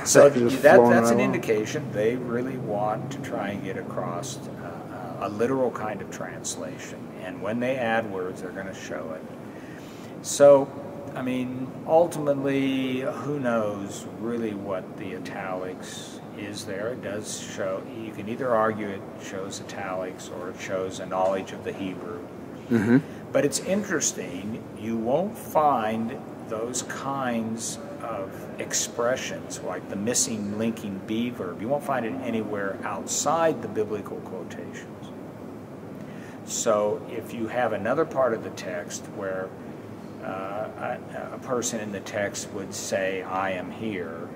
So that's an indication they really want to try and get across a literal kind of translation. And when they add words, they're going to show it. So, I mean, ultimately, who knows really what the italics is there. It does show, you can either argue it shows italics or it shows a knowledge of the Hebrew. Mm-hmm. But it's interesting, you won't find those kinds of expressions like the missing linking be verb. You won't find it anywhere outside the biblical quotations. So if you have another part of the text where a person in the text would say, I am here,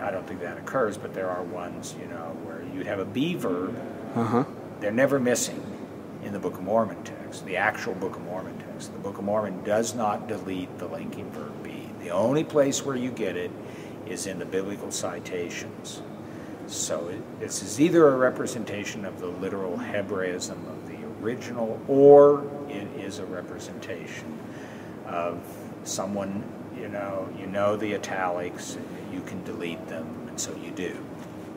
I don't think that occurs, but there are ones, you know, where you'd have a be verb. They're never missing in the Book of Mormon text, the actual Book of Mormon text. The Book of Mormon does not delete the linking verb be. The only place where you get it is in the biblical citations. So this is either a representation of the literal Hebraism of the original, or it is a representation of someone, you know the italics, you can delete them, and so you do.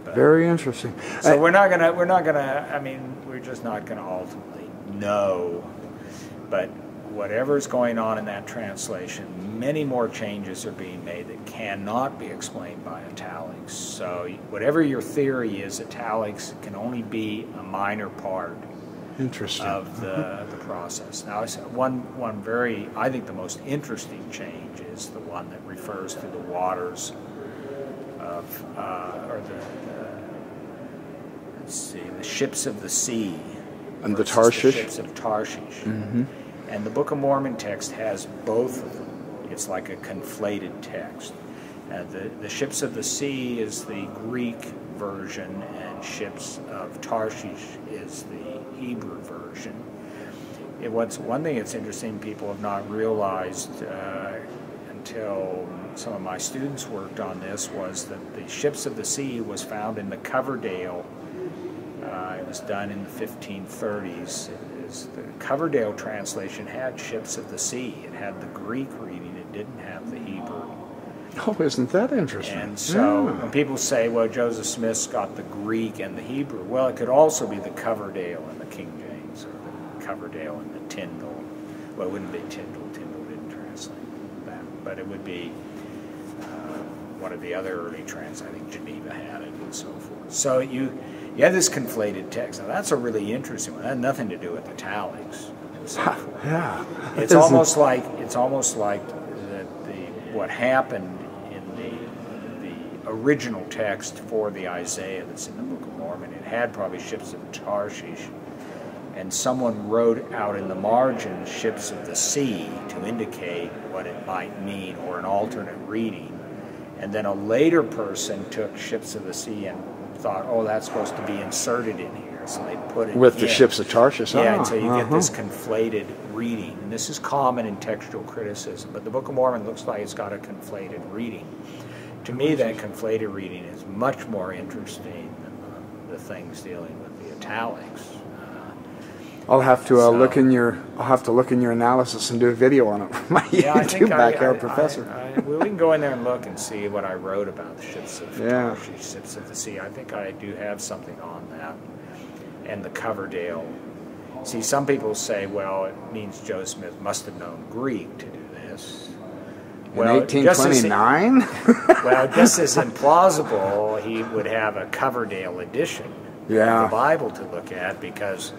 But, very interesting. So we're just not gonna ultimately know, but whatever's going on in that translation, many more changes are being made that cannot be explained by italics. So whatever your theory is, italics can only be a minor part of the process. Now, one very, I think the most interesting change is the one that refers to the waters of, let's see, the ships of the sea. And the Tarshish? The ships of Tarshish. And the Book of Mormon text has both of them. It's like a conflated text. The ships of the sea is the Greek version, and ships of Tarshish is the Hebrew version. One thing that's interesting, people have not realized until some of my students worked on this, was that the ships of the sea was found in the Coverdale. It was done in the 1530s. The Coverdale translation had ships of the sea. It had the Greek reading. It didn't have the Hebrew. Oh, isn't that interesting? And so when people say, well, Joseph Smith's got the Greek and the Hebrew, well, it could also be the Coverdale and the King James, or the Coverdale and the Tyndall. Well, it wouldn't be Tyndall. Tyndall didn't translate that. But it would be one of the other early translations. I think Geneva had it and so forth. So you have this conflated text. Now, that's a really interesting one. That had nothing to do with italics and so forth. Yeah. It's almost like what happened the original text for the Isaiah that's in the Book of Mormon. It had probably ships of Tarshish, and someone wrote out in the margin ships of the sea to indicate what it might mean, or an alternate reading. And then a later person took ships of the sea and thought, oh, that's supposed to be inserted in here, so they put it with the ships of Tarshish. Yeah, and so you get this conflated reading. And this is common in textual criticism, but the Book of Mormon looks like it's got a conflated reading. To me, that conflated reading is much more interesting than the things dealing with the italics. I'll have to look in your analysis and do a video on it. My YouTube backyard professor. We can go in there and look and see what I wrote about the ships of Tarshish, ships of the sea. I think I do have something on that, and the Coverdale. See, some people say, well, it means Joe Smith must have known Greek to do this. Well, in 1829? Well, just as implausible, he would have a Coverdale edition of the Bible to look at, because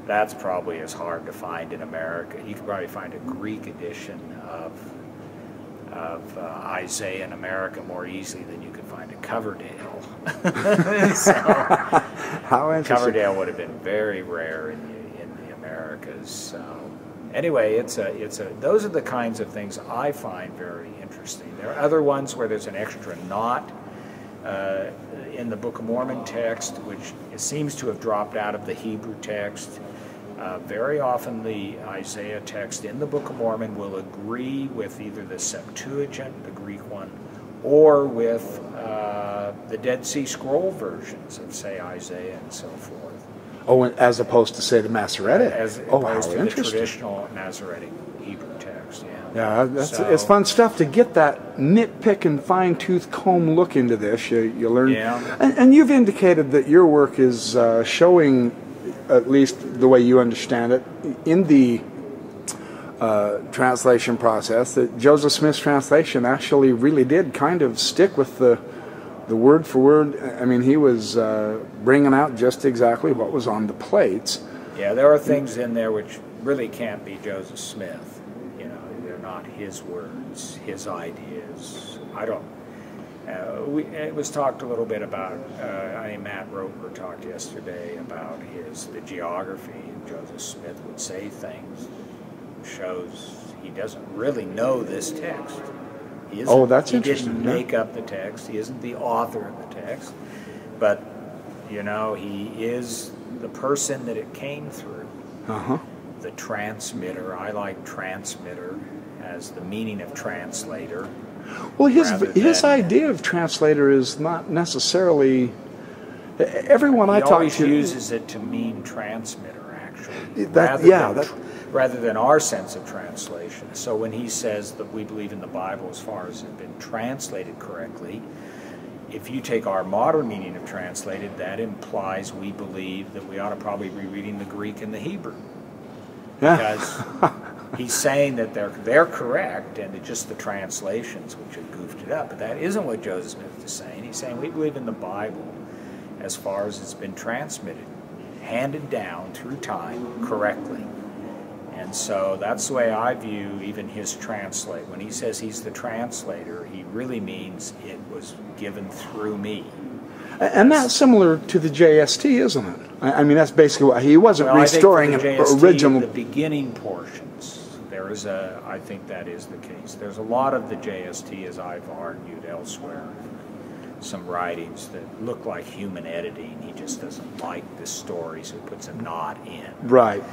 that's probably as hard to find in America. You could probably find a Greek edition of Isaiah in America more easily than you could find a Coverdale. So, how interesting. Coverdale would have been very rare in the Americas. So anyway, those are the kinds of things I find very interesting. There are other ones where there's an extra not in the Book of Mormon text, which seems to have dropped out of the Hebrew text. Very often the Isaiah text in the Book of Mormon will agree with either the Septuagint, the Greek one, or with the Dead Sea Scroll versions of, say, Isaiah and so forth. Oh, as opposed to, say, the Masoretic? As opposed to the traditional Masoretic Hebrew text, yeah. Yeah, it's fun stuff to get that nitpick and fine-tooth comb look into this. You learn, and you've indicated that your work is showing, at least the way you understand it, in the translation process, that Joseph Smith's translation actually really did kind of stick with the word for word. I mean, he was bringing out just exactly what was on the plates. Yeah, there are things in there which really can't be Joseph Smith. Not his words, his ideas. I don't. It was talked a little bit about. Matt Roper talked yesterday about the geography. And Joseph Smith would say things that shows he doesn't really know this text. That's interesting. He didn't make up the text. He isn't the author of the text, but he is the person that it came through. The transmitter. I like transmitter as the meaning of translator. Well, his idea of translator is not necessarily. Everyone I talk to uses it to mean transmitter, actually, rather than our sense of translation. So when he says that we believe in the Bible as far as it's been translated correctly, if you take our modern meaning of translated, that implies we believe that we ought to probably be reading the Greek and the Hebrew. Because he's saying that they're correct, and it's just the translations which have goofed it up. But that isn't what Joseph Smith is saying. He's saying we believe in the Bible as far as it's been transmitted, handed down through time correctly. And so that's the way I view even his translate. When he says he's the translator, he really means it was given through me. And that's similar to the JST, isn't it? I mean, that's basically what he wasn't restoring an original. The beginning portions, I think that is the case. There's a lot of the JST, as I've argued elsewhere, some writings that look like human editing. He just doesn't like the story, so he puts a knot in. Right.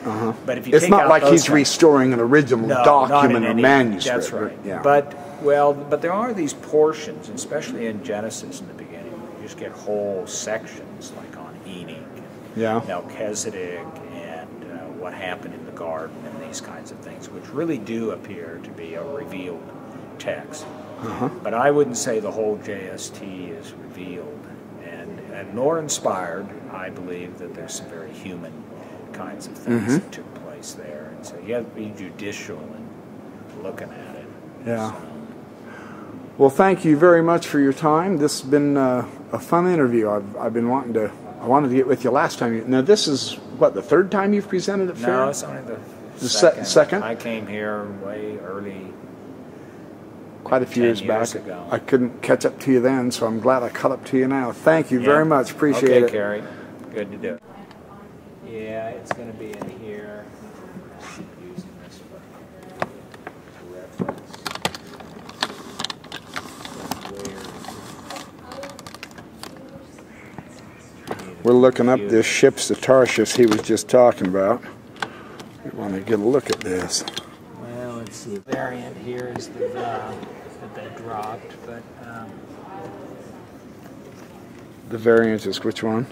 But if you it's not like he's restoring an original document or manuscript. That's right. Yeah. But there are these portions, especially in Genesis in the beginning. You just get whole sections like on Enoch, Melchizedek, and what happened in the garden, and these kinds of things, which really do appear to be a revealed text. But I wouldn't say the whole JST is revealed, and nor inspired. I believe that there's some very human kinds of things that took place there, and so you have to be judicial in looking at it. Yeah. So. Well, thank you very much for your time. This has been a fun interview. I wanted to get with you last time. Now, this is, what, the third time you've presented at Fair? No, it's only the second. I came here way early. Quite a few years back. Ago. I couldn't catch up to you then, so I'm glad I caught up to you now. Thank you very much. Appreciate it. Okay, Kerry. Good to do it. Yeah, it's going to be in here. Using this for reference. We're looking up this ships to Tarshish he was just talking about. We want to get a look at this. Well, let's see. The variant here is the that they dropped, but the variant is which one?